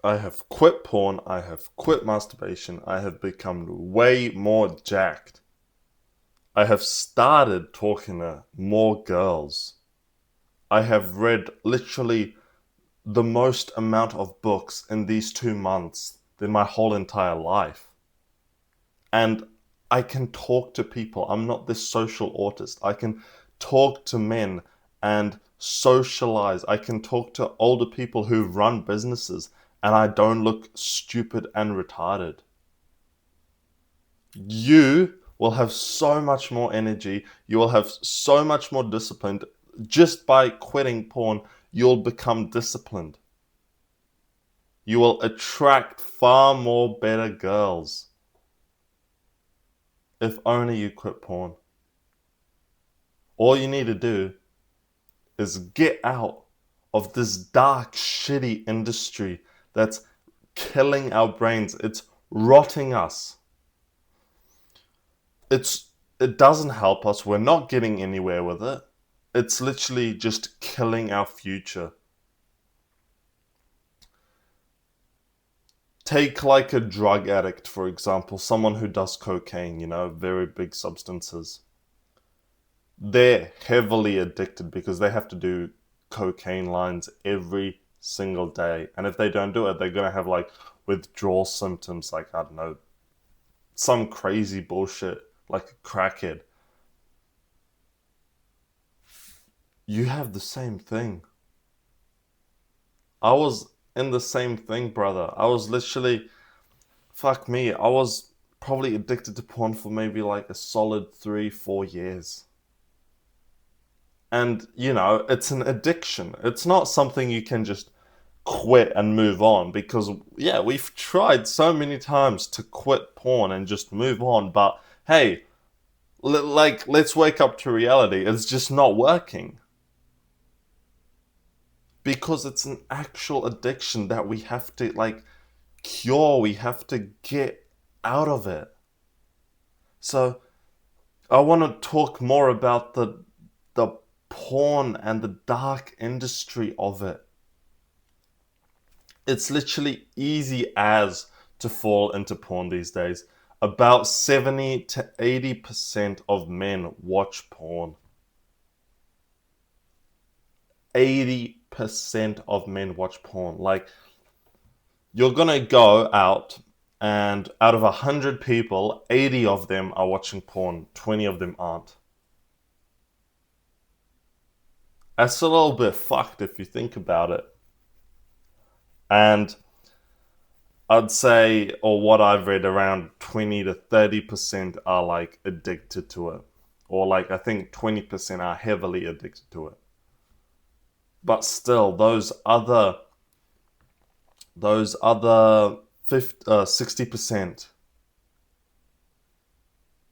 I have quit porn, I have quit masturbation, I have become way more jacked. I have started talking to more girls. I have read literally the most amount of books in these 2 months than my whole entire life. And I can talk to people. I'm not this social autist. I can talk to men and socialize. I can talk to older people who run businesses and I don't look stupid and retarded. You will have so much more energy. You will have so much more discipline. Just by quitting porn, you'll become disciplined. You will attract far more better girls. If only you quit porn. All you need to do is get out of this dark, shitty industry that's killing our brains. It's rotting us. It doesn't help us. We're not getting anywhere with it. It's literally just killing our future. Take like a drug addict, for example, someone who does cocaine, very big substances. They're heavily addicted because they have to do cocaine lines every single day. And if they don't do it, they're going to have like withdrawal symptoms, like, I don't know, some crazy bullshit, like a crackhead. You have the same thing. I was in the same thing, brother. I was literally, fuck me, I was probably addicted to porn for maybe like a solid 3, 4 years. And, it's an addiction. It's not something you can just quit and move on because, yeah, we've tried so many times to quit porn and just move on. But hey, let's wake up to reality. It's just not working because it's an actual addiction that we have to, like, cure. We have to get out of it. So I want to talk more about the porn and the dark industry of it. It's literally easy as to fall into porn these days. About 70 to 80% of men watch porn. 80% of men watch porn. Like, you're gonna go out, and out of 100 people, 80 of them are watching porn, 20 of them aren't. That's a little bit fucked if you think about it. And I'd say, or what I've read, around 20 to 30% are like addicted to it. Or like, I think 20% are heavily addicted to it. But still, those other 60%,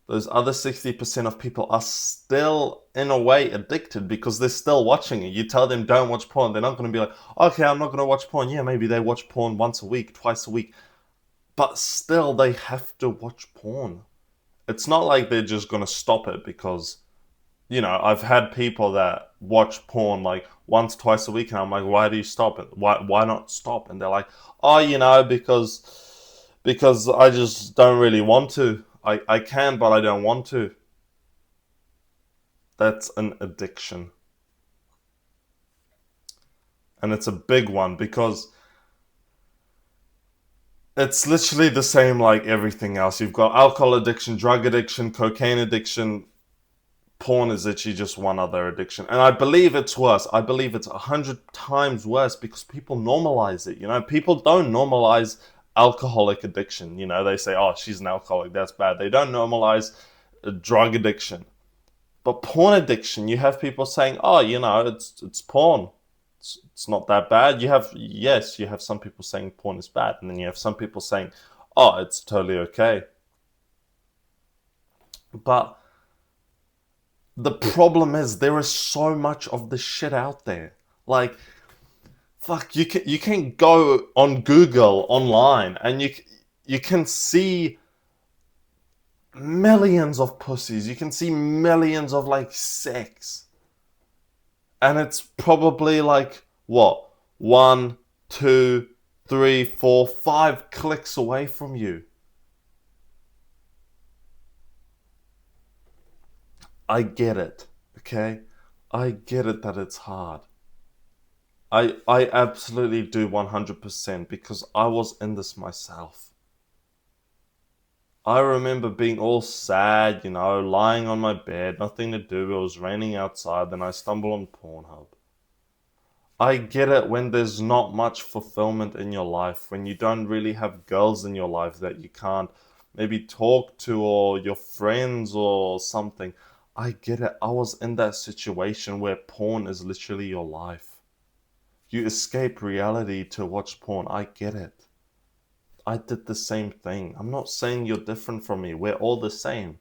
those other 60% of people are still, in a way, addicted because they're still watching it. You tell them don't watch porn, they're not going to be like, okay, I'm not going to watch porn. Yeah, maybe they watch porn once a week, twice a week. But still, they have to watch porn. It's not like they're just going to stop it because, I've had people that watch porn like once, twice a week, and I'm like, why do you stop it? Why not stop? And they're like, oh, because I just don't really want to. I can, but I don't want to. That's an addiction. And it's a big one because it's literally the same like everything else. You've got alcohol addiction, drug addiction, cocaine addiction. Porn is literally just one other addiction. And I believe it's worse. I believe it's 100 times worse because people normalize it. People don't normalize alcoholic addiction. They say, oh, she's an alcoholic. That's bad. They don't normalize drug addiction. But porn addiction, you have people saying, oh, it's porn. It's not that bad. You have some people saying porn is bad. And then you have some people saying, oh, it's totally okay. But the problem is there is so much of this shit out there. Like, fuck, you can go on Google online and you can see millions of pussies. You can see millions of like sex. And it's probably like what? One, two, 3, 4, 5 clicks away from you. I get it, okay? I get it that it's hard. I absolutely do 100% because I was in this myself. I remember being all sad, lying on my bed, nothing to do. It was raining outside, then I stumble on Pornhub. I get it when there's not much fulfillment in your life, when you don't really have girls in your life that you can't maybe talk to or your friends or something. I get it. I was in that situation where porn is literally your life. You escape reality to watch porn. I get it. I did the same thing. I'm not saying you're different from me. We're all the same.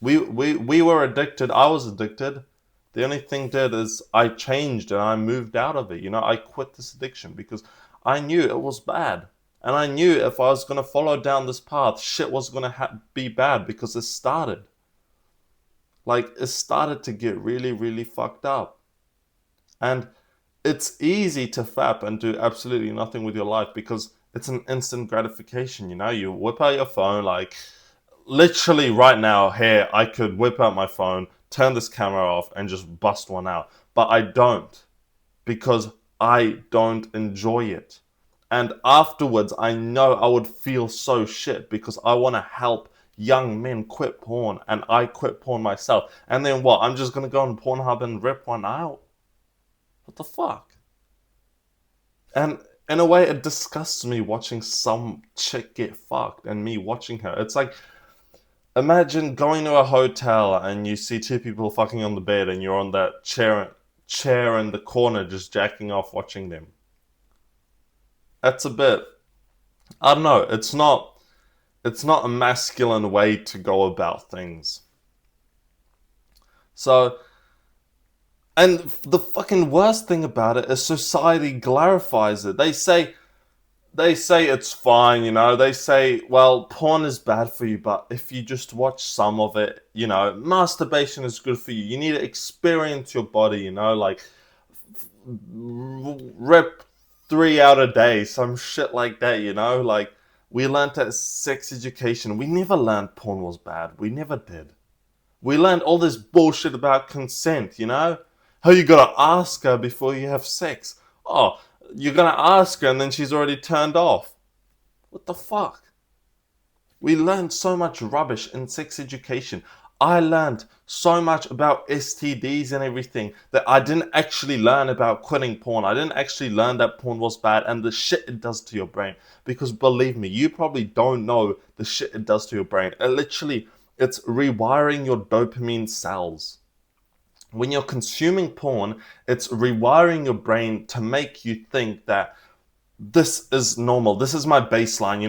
We were addicted. I was addicted. The only thing did is I changed and I moved out of it. I quit this addiction because I knew it was bad. And I knew if I was going to follow down this path, shit was going to be bad because it started. It started to get really, really fucked up. And it's easy to fap and do absolutely nothing with your life because it's an instant gratification. You whip out your phone, literally right now here, I could whip out my phone, turn this camera off and just bust one out. But I don't because I don't enjoy it. And afterwards, I know I would feel so shit because I want to help young men quit porn and I quit porn myself. And then what? I'm just going to go on Pornhub and rip one out? What the fuck? And in a way, it disgusts me watching some chick get fucked and me watching her. It's like, imagine going to a hotel and you see two people fucking on the bed and you're on that chair in the corner just jacking off watching them. That's a bit, I don't know, it's not a masculine way to go about things. So, and the fucking worst thing about it is society glorifies it. They say it's fine, They say, well, porn is bad for you, but if you just watch some of it, masturbation is good for you. You need to experience your body, rip 3 out a day, some shit like that, we learned at sex education. We never learned porn was bad. We never did. We learned all this bullshit about consent, How you gotta ask her before you have sex. Oh, you're gonna ask her and then she's already turned off. What the fuck? We learned so much rubbish in sex education. I learned so much about STDs and everything that I didn't actually learn about quitting porn. I didn't actually learn that porn was bad and the shit it does to your brain. Because believe me, you probably don't know the shit it does to your brain. It's rewiring your dopamine cells. When you're consuming porn, it's rewiring your brain to make you think that this is normal. This is my baseline.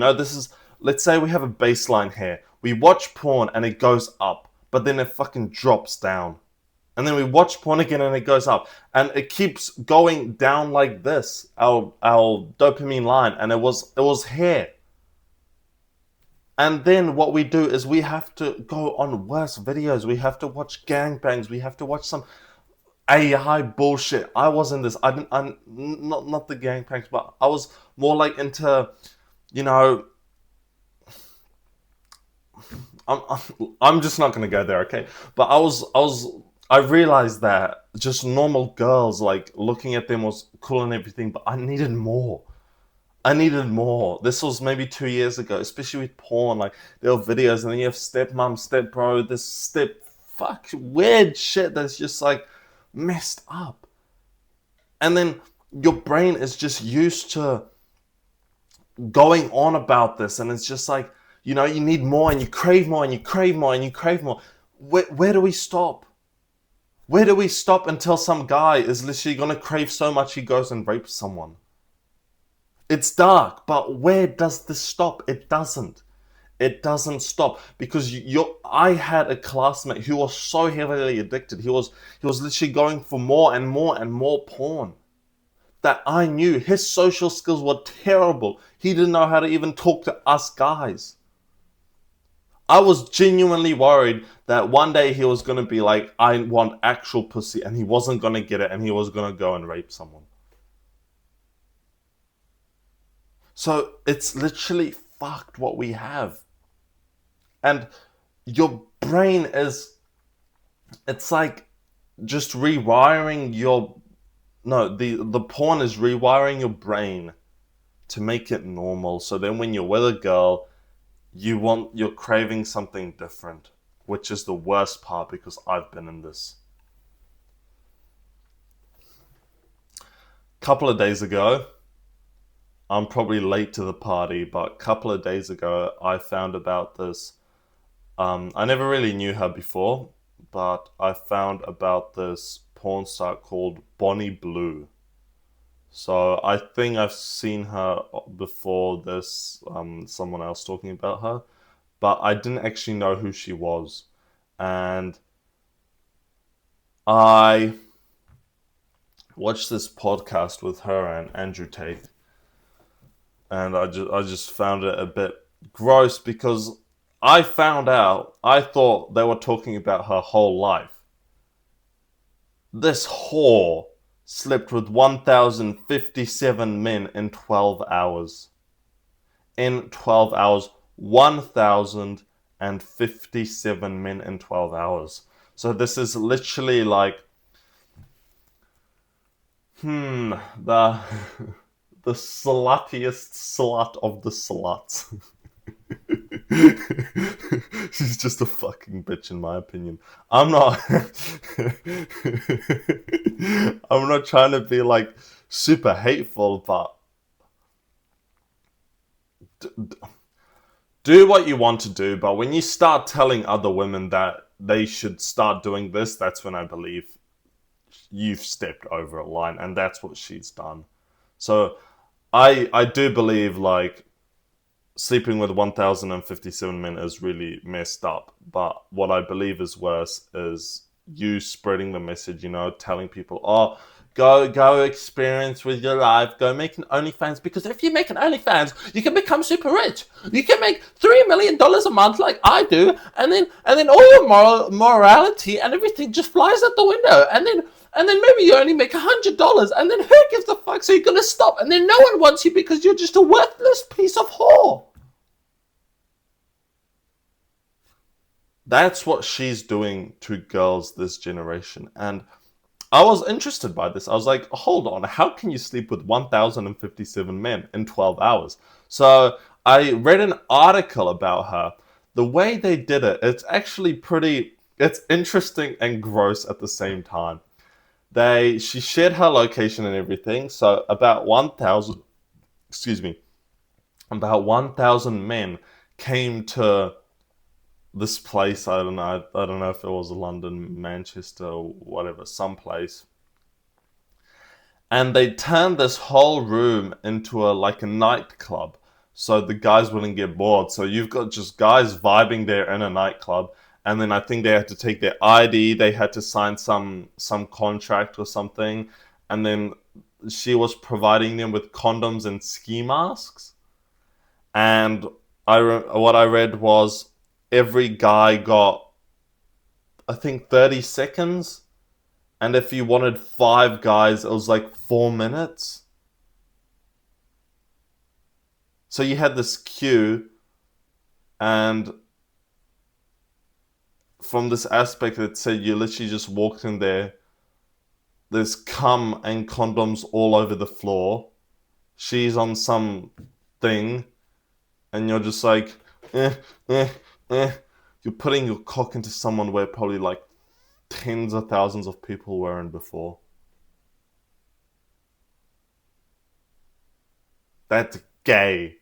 Let's say we have a baseline here. We watch porn and it goes up, but then it fucking drops down. And then we watch porn again and it goes up. And it keeps going down like this, our dopamine line. And it was here. And then what we do is we have to go on worse videos. We have to watch gangbangs. We have to watch some AI bullshit. I was in this. I'm not the gangbangs, but I was more into, I'm just not gonna go there, okay? But I realized that just normal girls, looking at them was cool and everything, but I needed more. This was maybe 2 years ago, especially with porn. There were videos, and then you have stepmom, stepbro, this weird shit that's just messed up. And then your brain is just used to going on about this, and it's just you need more, and you crave more, and you crave more, and you crave more. Where do we stop? Where do we stop until some guy is literally gonna crave so much he goes and rapes someone? It's dark, but where does this stop? It doesn't. It doesn't stop because I had a classmate who was so heavily addicted. He was literally going for more and more and more porn. That I knew his social skills were terrible. He didn't know how to even talk to us guys. I was genuinely worried that one day he was going to be like, I want actual pussy, and he wasn't going to get it, and he was going to go and rape someone. So it's literally fucked what we have. And your brain is, it's like just rewiring your, no, the porn is rewiring your brain to make it normal. So then when you're with a girl, you're craving something different, which is the worst part because I've been in this. A couple of days ago, I'm probably late to the party, but a couple of days ago, I found about this. I never really knew her before, but I found about this porn site called Bonnie Blue. So I think I've seen her before this, someone else talking about her, but I didn't actually know who she was. And I watched this podcast with her and Andrew Tate, and I just found it a bit gross because I thought they were talking about her whole life. This whore slept with 1,057 men in 12 hours. In 12 hours, 1,057 men in 12 hours. So this is literally like, the the sluttiest slut of the sluts. She's just a fucking bitch in my opinion. I'm not I'm not trying to be like super hateful, but do what you want to do, but when you start telling other women that they should start doing this, that's when I believe you've stepped over a line, and that's what she's done. So I do believe like sleeping with 1,057 men is really messed up. But what I believe is worse is you spreading the message, telling people, oh, go experience with your life, go make an OnlyFans, because if you make an OnlyFans, you can become super rich. You can make $3 million a month like I do, and then all your morality and everything just flies out the window. And then maybe you only make $100, and then who gives a fuck? So you're gonna stop, and then no one wants you because you're just a worthless piece of whore. That's what she's doing to girls this generation. And I was interested by this. I was like, hold on, how can you sleep with 1,057 men in 12 hours? So I read an article about her. The way they did it, it's actually it's interesting and gross at the same time. She shared her location and everything. So about 1,000, excuse me, about 1,000 men came to this place. I don't know if it was London, Manchester, or whatever, someplace. And they turned this whole room into a nightclub, so the guys wouldn't get bored. So you've got just guys vibing there in a nightclub, and then I think they had to take their ID, they had to sign some contract or something, and then she was providing them with condoms and ski masks. And what I read was every guy got, I think, 30 seconds. And if you wanted 5 guys, it was like 4 minutes. So you had this queue, and from this aspect that said you literally just walked in there, there's cum and condoms all over the floor. She's on some thing, and you're just like, eh, eh, eh. You're putting your cock into someone where probably like tens of thousands of people were in before. That's gay.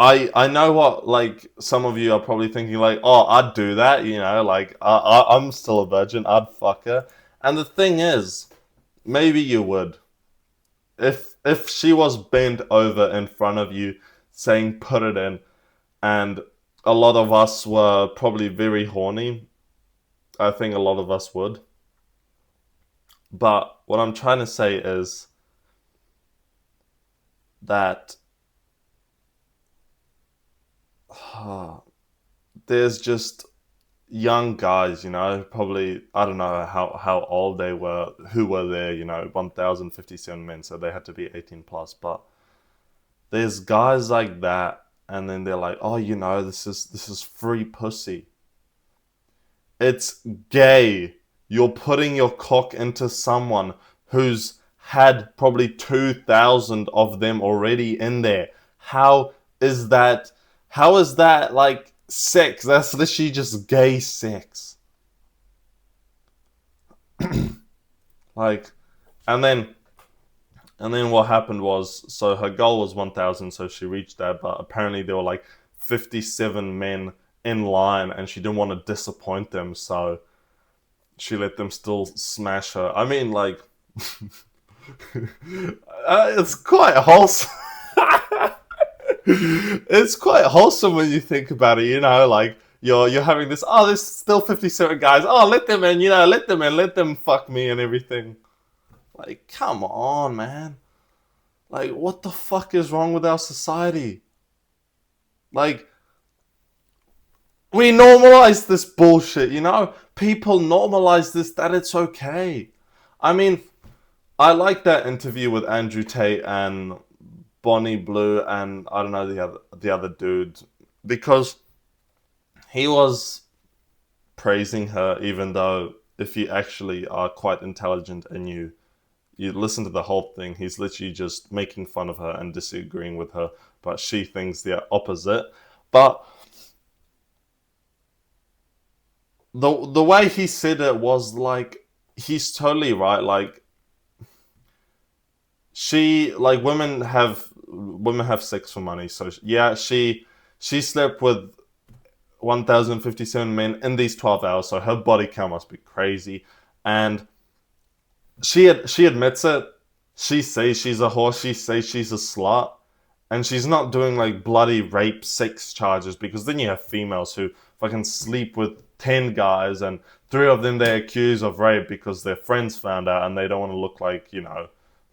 I know what, like, some of you are probably thinking like, oh, I'd do that, like I'm still a virgin, I'd fuck her. And the thing is, maybe you would. If she was bent over in front of you saying put it in, and a lot of us were probably very horny, I think a lot of us would. But what I'm trying to say is that there's just young guys, probably, I don't know how old they were, who were there, 1,057 men, so they had to be 18 plus. But There's guys like that, and then they're like, oh, this is free pussy. It's gay. You're putting your cock into someone who's had probably 2,000 of them already in there. How is that? How is that like sex? That's literally just gay sex. Like, and then what happened was, so her goal was 1,000, so she reached that, but apparently there were like 57 men in line, and she didn't want to disappoint them, so she let them still smash her. I mean, like, it's quite wholesome. It's quite wholesome when you think about it, like you're having this, oh, there's still 57 guys. Oh, let them in, let them in, let them fuck me and everything. Like, come on, man. Like, what the fuck is wrong with our society? Like, we normalize this bullshit, People normalize this, that it's okay. I mean, I like that interview with Andrew Tate and Bonnie Blue and I don't know the other dude, because he was praising her, even though if you actually are quite intelligent and you listen to the whole thing, he's literally just making fun of her and disagreeing with her, but she thinks the opposite. But the way he said it was like, he's totally right. Like, women have sex for money. So yeah, she slept with 1,057 men in these 12 hours. So her body count must be crazy, and she admits it. She says she's a horse. She says she's a slut, and she's not doing like bloody rape sex charges, because then you have females who fucking sleep with 10 guys, and 3 of them they accuse of rape because their friends found out and they don't want to look like,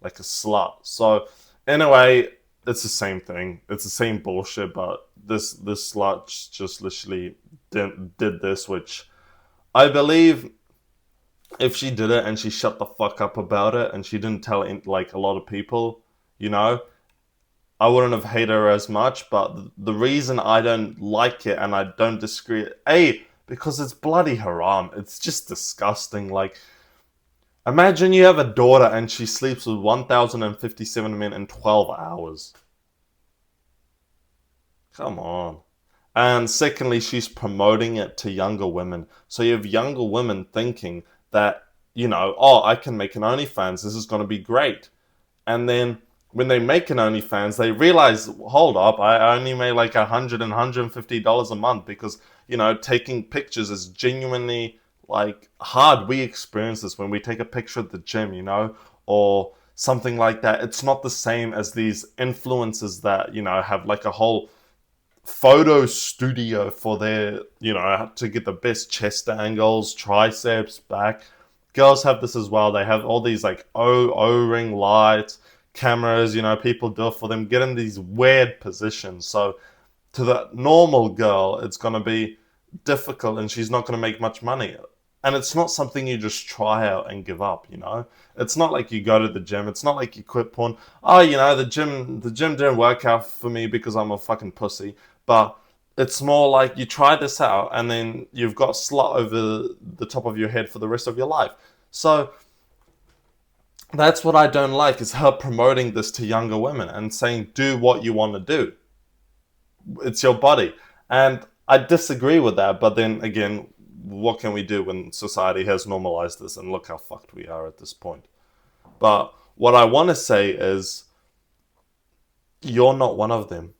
like a slut. So anyway, it's the same thing. It's the same bullshit, but this slut just literally did this, which I believe if she did it and she shut the fuck up about it and she didn't tell it like a lot of people, you know, I wouldn't have hated her as much. But the reason I don't like it and I don't disagree, because it's bloody haram. It's just disgusting. Like, imagine you have a daughter and she sleeps with 1,057 men in 12 hours. Come on. And secondly, she's promoting it to younger women. So you have younger women thinking that, oh, I can make an OnlyFans. This is going to be great. And then when they make an OnlyFans, they realize, hold up, I only made like $100 and $150 a month, because, taking pictures is genuinely like hard. We experience this when we take a picture at the gym, or something like that. It's not the same as these influencers that, have like a whole photo studio for their, to get the best chest angles, triceps, back. Girls have this as well. They have all these like O-ring lights, cameras, people do it for them, get in these weird positions. So to the normal girl, it's going to be difficult and she's not going to make much money. And it's not something you just try out and give up, It's not like you go to the gym. It's not like you quit porn. Oh, the gym didn't work out for me because I'm a fucking pussy. But it's more like you try this out and then you've got slut over the top of your head for the rest of your life. So that's what I don't like, is her promoting this to younger women and saying, do what you want to do. It's your body. And I disagree with that. But then again, what can we do when society has normalized this, and look how fucked we are at this point. But what I want to say is, you're not one of them.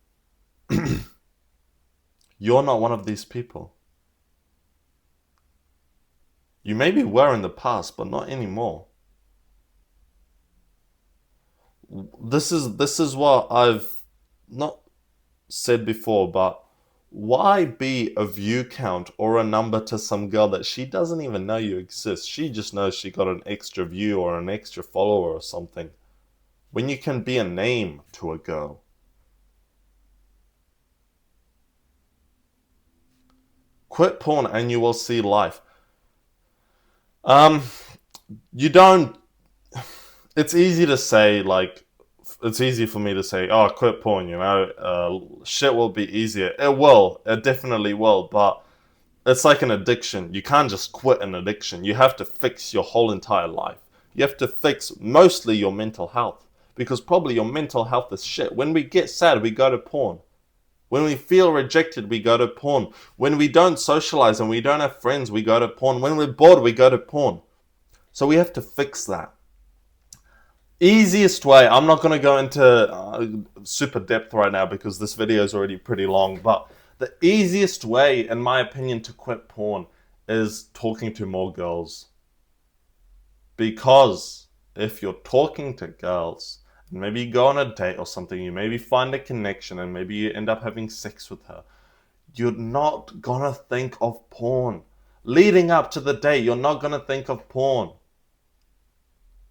You're not one of these people. You maybe were in the past, but not anymore. This is what I've not said before, but why be a view count or a number to some girl that she doesn't even know you exist? She just knows she got an extra view or an extra follower or something, when you can be a name to a girl. Quit porn and you will see life. You don't. It's easy to say, like, it's easy for me to say, oh, quit porn, you know, shit will be easier. It will, it definitely will, but it's like an addiction. You can't just quit an addiction. You have to fix your whole entire life. You have to fix mostly your mental health, because probably your mental health is shit. When we get sad, we go to porn. When we feel rejected, we go to porn. When we don't socialize and we don't have friends, we go to porn. When we're bored, we go to porn. So we have to fix that. Easiest way, I'm not going to go into super depth right now because this video is already pretty long, but the easiest way, in my opinion, to quit porn is talking to more girls. Because if you're talking to girls, and maybe you go on a date or something, you maybe find a connection and maybe you end up having sex with her, you're not gonna think of porn. Leading up to the date, you're not gonna think of porn.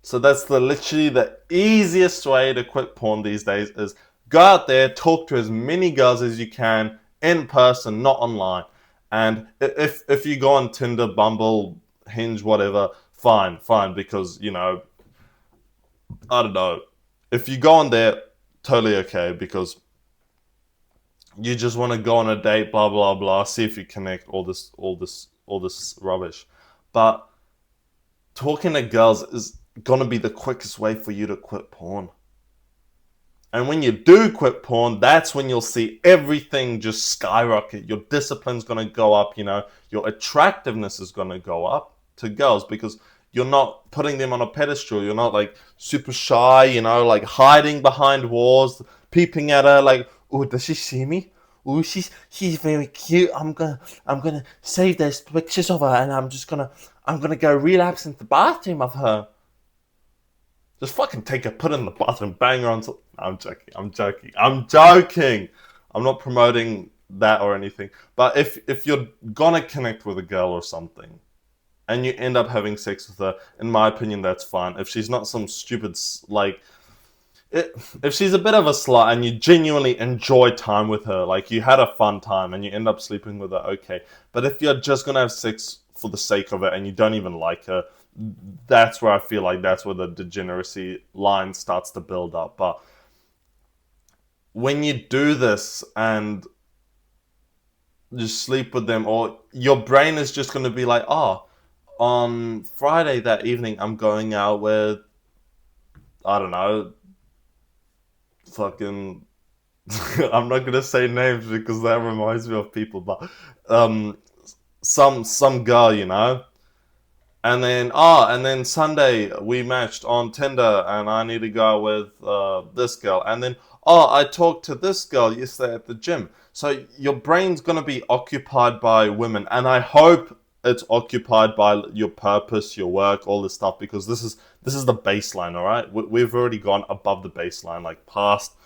So that's literally the easiest way to quit porn these days is go out there, talk to as many girls as you can in person, not online. And if you go on Tinder, Bumble, Hinge, whatever, fine, because, you know, I don't know. If you go on there, totally okay, because you just want to go on a date, blah blah blah, see if you connect, all this rubbish. But talking to girls is gonna be the quickest way for you to quit porn. And when you do quit porn, that's when you'll see everything just skyrocket. Your discipline's gonna go up, you know, your attractiveness is gonna go up to girls because you're not putting them on a pedestal. You're not like super shy, you know, like hiding behind walls, peeping at her like, oh, does she see me? Oh, she's very cute. I'm gonna save those pictures of her and I'm gonna go relapse into the bathroom of her. Just fucking take her, put her in the bathroom, bang her on. I'm joking. I'm not promoting that or anything. But if you're gonna connect with a girl or something, and you end up having sex with her, in my opinion, that's fine. If she's not some stupid, like, if she's a bit of a slut and you genuinely enjoy time with her, like you had a fun time and you end up sleeping with her, okay. But if you're just gonna have sex for the sake of it and you don't even like her, that's where I feel like that's where the degeneracy line starts to build up. But when you do this and you sleep with them, or your brain is just going to be like, oh, on Friday that evening, I'm going out with, I don't know, fucking, I'm not going to say names because that reminds me of people, but some girl, you know. And then Sunday we matched on Tinder, and I need to go with this girl. And then I talked to this girl yesterday at the gym. So your brain's gonna be occupied by women, and I hope it's occupied by your purpose, your work, all this stuff, because this is the baseline. All right, we've already gone above the baseline, like past,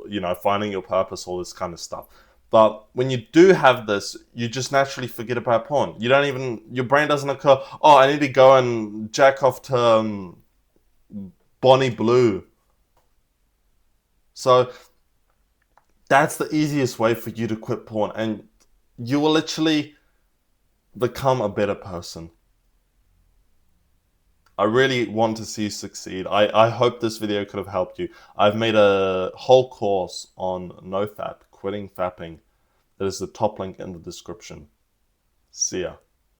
you know, finding your purpose, all this kind of stuff. But when you do have this, you just naturally forget about porn. You don't even, your brain doesn't occur, oh, I need to go and jack off to Bonnie Blue. So that's the easiest way for you to quit porn. And you will literally become a better person. I really want to see you succeed. I hope this video could have helped you. I've made a whole course on NoFap, quitting fapping. That is the top link in the description. See ya.